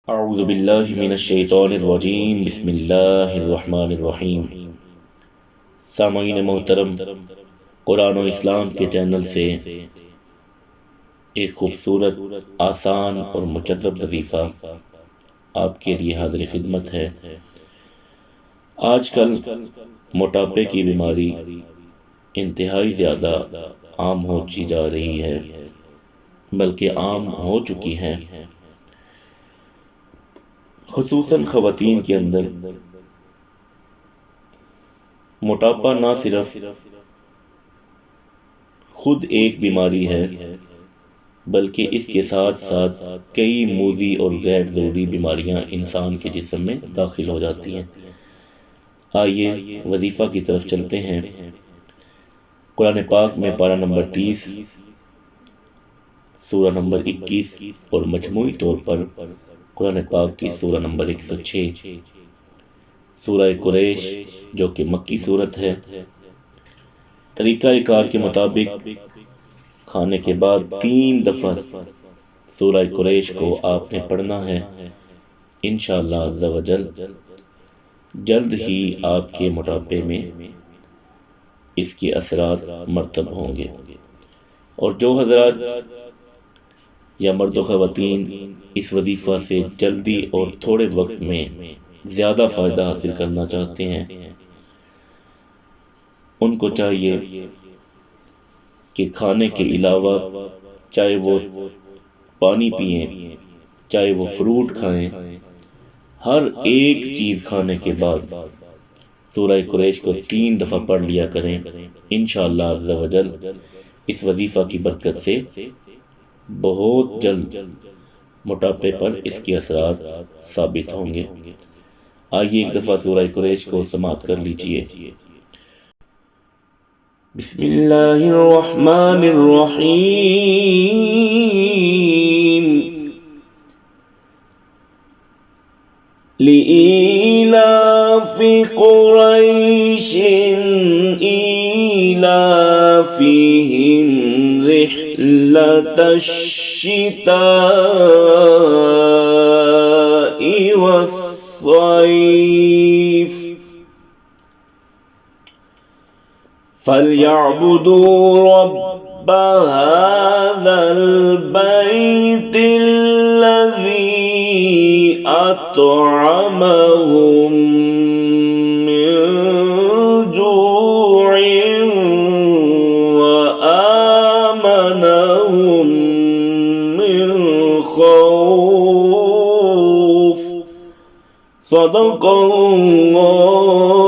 اعوذ باللہ من الشیطان الرجیم بسم اللہ الرحمن الرحیم۔ سامعین محترم، قرآن و اسلام کے چینل سے ایک خوبصورت، آسان اور مجرب وظیفہ آپ کے لیے حاضر خدمت ہے۔ آج کل موٹاپے کی بیماری انتہائی زیادہ عام ہوتی جا رہی ہے، بلکہ عام ہو چکی ہے، خصوصاً خواتین کے اندر۔ موٹاپا نہ صرف خود ایک بیماری ہے، بلکہ اس کے ساتھ ساتھ کئی موذی اور غیر ضروری بیماریاں انسان کے جسم میں داخل ہو جاتی ہیں۔ آئیے وظیفہ کی طرف چلتے ہیں۔ قرآن پاک میں پارہ نمبر 30، سورہ نمبر 21 اور مجموعی طور پر قرآن پاک کی سورہ نمبر 106، سورہ قریش جو کہ مکی صورت ہے۔ طریقہ کار کے مطابق کھانے کے بعد 3 دفعہ سورہ قریش کو آپ نے پڑھنا ہے۔ انشاءاللہ عز و جل جلد ہی آپ کے موٹاپے میں اس کے اثرات مرتب ہوں گے۔ اور جو حضرات یا مرد و خواتین اس وظیفہ سے جلدی اور تھوڑے وقت میں زیادہ فائدہ حاصل کرنا چاہتے ہیں، ان کو چاہیے کہ کھانے کے علاوہ چاہے وہ پانی پئیں، چاہے وہ فروٹ کھائیں، ہر ایک چیز کھانے کے بعد سورہ قریش کو 3 دفعہ پڑھ لیا کریں۔ انشاءاللہ عز و جل اس وظیفہ کی برکت سے بہت جلد موٹاپے پر اس کے اثرات ثابت ہوں گے۔ آئیے ایک دفعہ سورہ قریش کو سماعت کر لیجئے۔ بسم اللہ الرحمن الرحیم۔ لِإِيلَافِ قُرَيْشٍ إِيلَافِهِمْ رِحْلَةَ الشِّتَاءِ وَالصَّيْفِ فَلْيَعْبُدُوا رَبَّ هَذَا الْبَيْتِ الَّذِي أَطْعَمَهُم مِّن جُوعٍ وَآمَنَهُم مِّن خَوْفٍ۔ صدق اللہ